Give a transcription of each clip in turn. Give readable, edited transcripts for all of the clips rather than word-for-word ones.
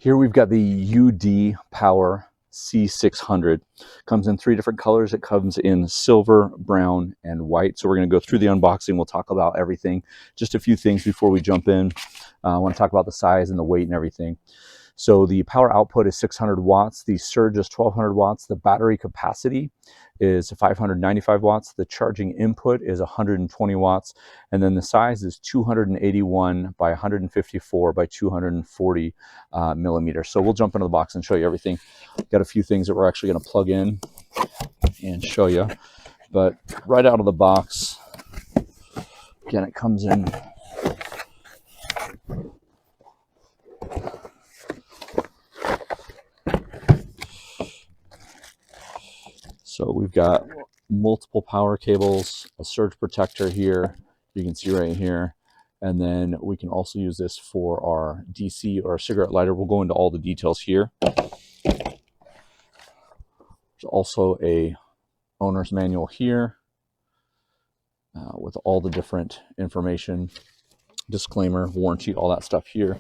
Here we've got the UDPOWER C600. Comes in 3 different colors. It comes in silver, brown, and white. So we're going to go through the unboxing. We'll talk about everything. Just a few things before we jump in. I want to talk about the size and the weight and everything. So the power output is 600 watts. The surge is 1200 watts. The battery capacity is 595 watts. The charging input is 120 watts. And then the size is 281 by 154 by 240 millimeters. So we'll jump into the box and show you everything. Got a few things that we're actually going to plug in and show you. But right out of the box, again, it comes in so we've got multiple power cables, a surge protector here, you can see right here, and then we can also use this for our DC or cigarette lighter. We'll go into all the details here. There's also a owner's manual here with all the different information, disclaimer, warranty, all that stuff here.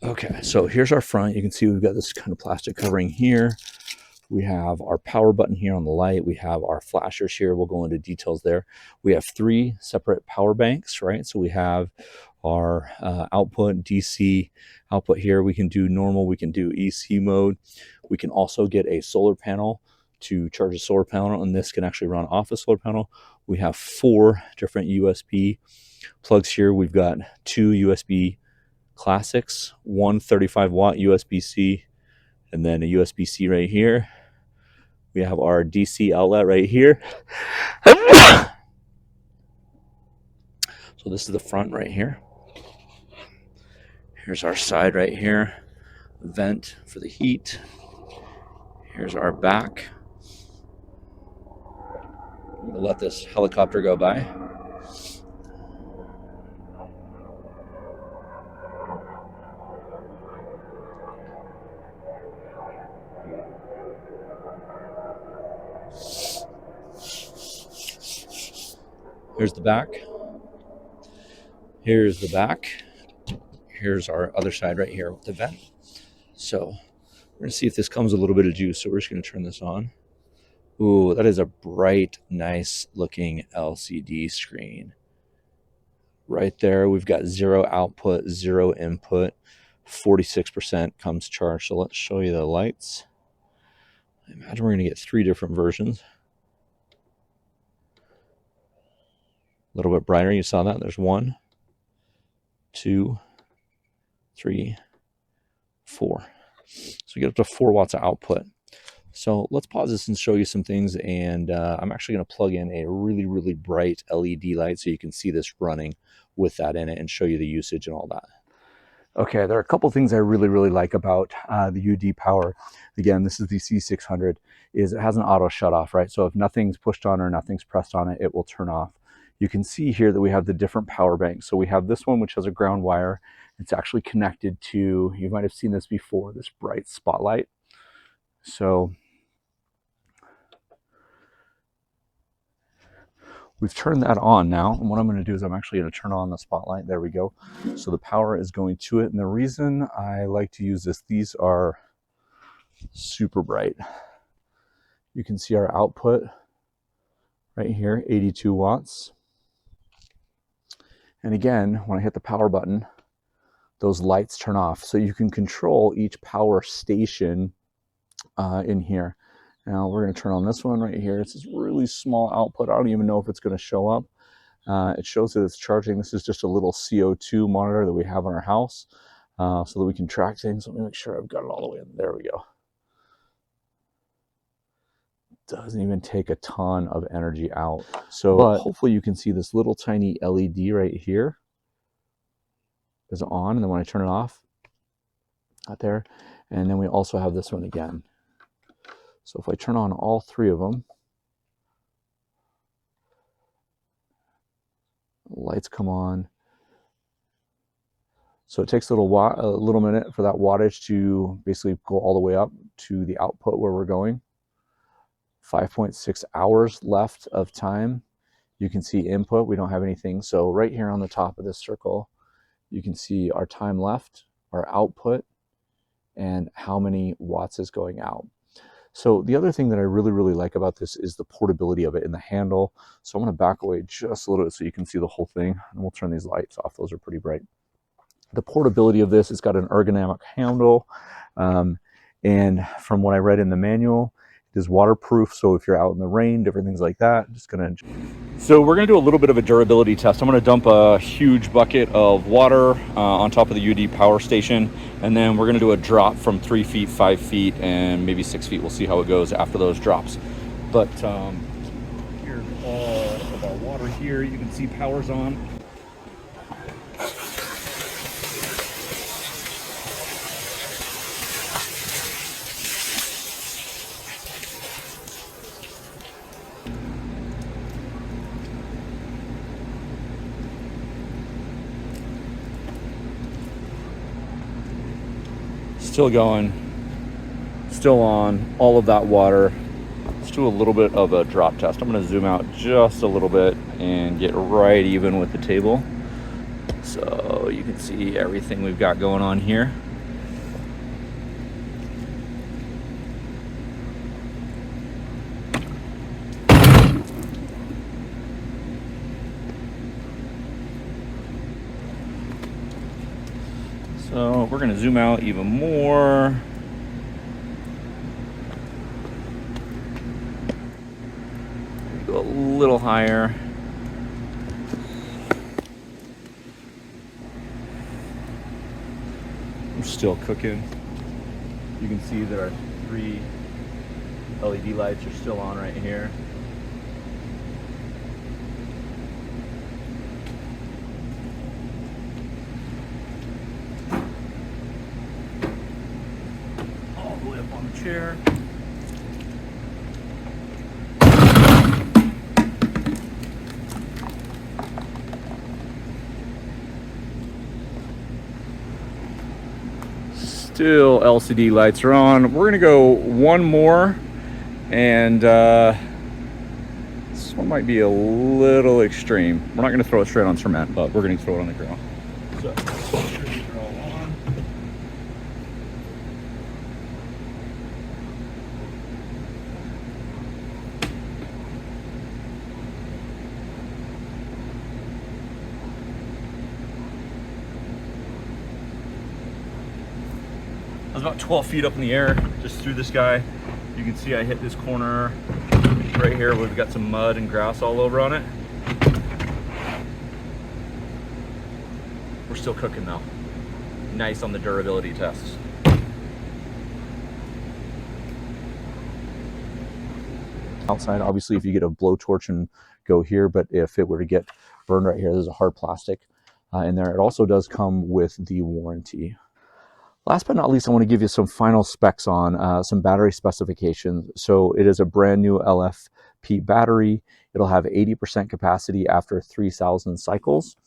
Okay, so here's our front. You can see we've got this kind of plastic covering here. We have our power button here on the light. We have our flashers here. We'll go into details there. We have 3 separate power banks, right? So we have our output, DC output here. We can do normal. We can do EC mode. We can also get a solar panel to charge a solar panel, and this can actually run off a solar panel. We have 4 different USB plugs here. We've got 2 USB classics, 1 35-watt USB-C, and then a USB-C right here. We have our DC outlet right here. So this is the front right here. Here's our side right here. Vent for the heat. Here's our back. We'll let this helicopter go by. Here's the back. Here's the back. Here's our other side right here with the vent. So we're going to see if this comes a little bit of juice. So we're just going to turn this on. Ooh, that is a bright, nice looking LCD screen. Right there, we've got 0 output, 0 input, 46% comes charged. So let's show you the lights. I imagine we're going to get 3 different versions. A little bit brighter, you saw that. There's 1, 2, 3, 4. So you get up to 4 watts of output. So let's pause this and show you some things. And I'm actually going to plug in a really, really bright LED light so you can see this running with that in it and show you the usage and all that. Okay, there are a couple things I really, really like about the UDPOWER. Again, this is the C600, is it has an auto shut off, right? So if nothing's pushed on or nothing's pressed on it, it will turn off. You can see here that we have the different power banks. So we have this one, which has a ground wire. It's actually connected to, you might have seen this before, this bright spotlight. So we've turned that on now, and what I'm going to do is I'm actually going to turn on the spotlight. There we go. So the power is going to it, and the reason I like to use this, these are super bright. You can see our output right here, 82 watts. And again, when I hit the power button, those lights turn off. So you can control each power station in here. Now we're going to turn on this one right here. It's this really small output. I don't even know if it's going to show up. It shows that it's charging. This is just a little CO2 monitor that we have in our house so that we can track things. Let me make sure I've got it all the way in. There we go. Doesn't even take a ton of energy out. So hopefully you can see this little tiny LED right here is on, and then when I turn it off, out there, and then we also have this one again. So if I turn on all 3 of them, lights come on. So it takes a little minute for that wattage to basically go all the way up to the output where we're going. 5.6 hours left of time. You can see input, we don't have anything. So right here on the top of this circle, you can see our time left, our output, and how many watts is going out. So the other thing that I really like about this is the portability of it in the handle. So I'm going to back away just a little bit so you can see the whole thing, and we'll turn these lights off. Those are pretty bright. The portability of this, it's got an ergonomic handle, and from what I read in the manual, it is waterproof. So if you're out in the rain, different things like that, So we're going to do a little bit of a durability test. I'm going to dump a huge bucket of water on top of the UDPOWER station, and then we're going to do a drop from 3 feet, 5 feet, and maybe 6 feet. We'll see how it goes after those drops. But here's all of our water here. You can see power's on. Still going, still on, all of that water. Let's do a little bit of a drop test. I'm going to zoom out just a little bit and get right even with the table, so you can see everything we've got going on here. So we're going to zoom out even more. Go a little higher. We're still cooking. You can see that our 3 LED lights are still on right here. All the way up on the chair. Still LCD lights are on. We're gonna go one more, and this one might be a little extreme. We're not gonna throw it straight on cement, but we're gonna throw it on the ground. So make sure these are all on. I was about 12 feet up in the air, just threw this guy. You can see I hit this corner right here where we've got some mud and grass all over on it. We're still cooking though. Nice on the durability test. Outside, obviously, if you get a blowtorch and go here, but if it were to get burned right here, there's a hard plastic in there. It also does come with the warranty. Last but not least, I want to give you some final specs on some battery specifications. So it is a brand new LFP battery. It'll have 80% capacity after 3,000 cycles.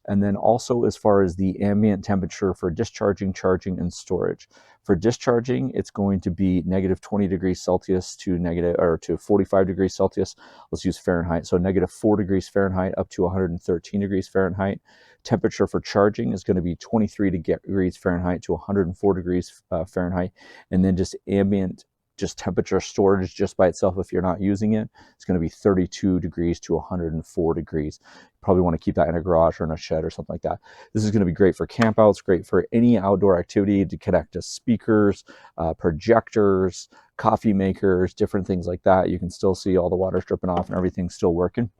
And then also as far as the ambient temperature for discharging, charging, and storage. For discharging, it's going to be negative 20 degrees Celsius to 45 degrees Celsius. Let's use Fahrenheit. So negative 4 degrees Fahrenheit up to 113 degrees Fahrenheit. Temperature for charging is going to be 23 degrees Fahrenheit to 104 degrees Fahrenheit. And then just ambient temperature storage just by itself, if you're not using it, it's going to be 32 degrees to 104 degrees. Probably want to keep that in a garage or in a shed or something like that. This is going to be great for campouts, great for any outdoor activity, to connect to speakers, projectors, coffee makers, different things like that. You can still see all the water dripping off and everything's still working.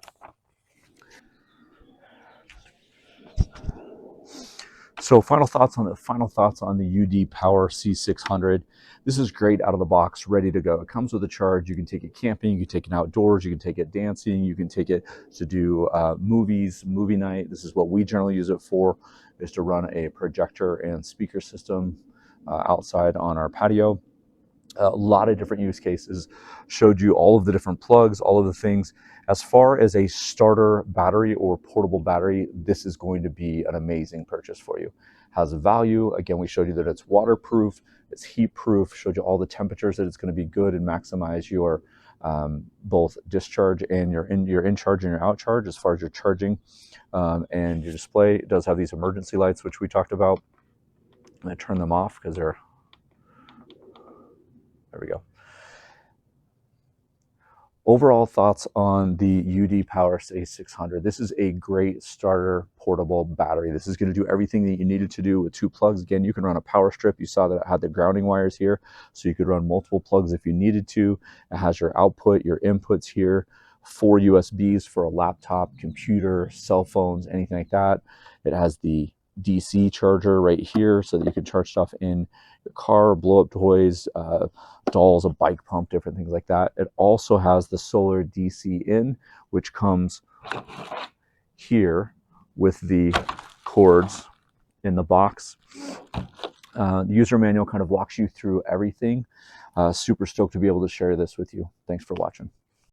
So final thoughts on the UDPOWER C600. This is great out of the box, ready to go. It comes with a charge. You can take it camping, you can take it outdoors, you can take it dancing, you can take it to do movies, movie night. This is what we generally use it for, is to run a projector and speaker system outside on our patio. A lot of different use cases, showed you all of the different plugs, all of the things. As far as a starter battery or portable battery, this is going to be an amazing purchase for you. Has a value. Again, we showed you that it's waterproof, it's heat proof, showed you all the temperatures that it's going to be good and maximize your both discharge and your in charge and your out charge as far as your charging. And your display does have these emergency lights, which we talked about. I'm going to turn them off because there we go. Overall thoughts on the UDPOWER C600. This is a great starter portable battery. This is going to do everything that you needed to do with 2 plugs. Again, you can run a power strip. You saw that it had the grounding wires here, so you could run multiple plugs if you needed to. It has your output, your inputs here, 4 USBs for a laptop, computer, cell phones, anything like that. It has the DC charger right here so that you can charge stuff in your car, blow up toys, dolls, a bike pump, different things like that. It also has the solar DC in, which comes here with the cords in the box. The user manual kind of walks you through everything. Super stoked to be able to share this with you. Thanks for watching.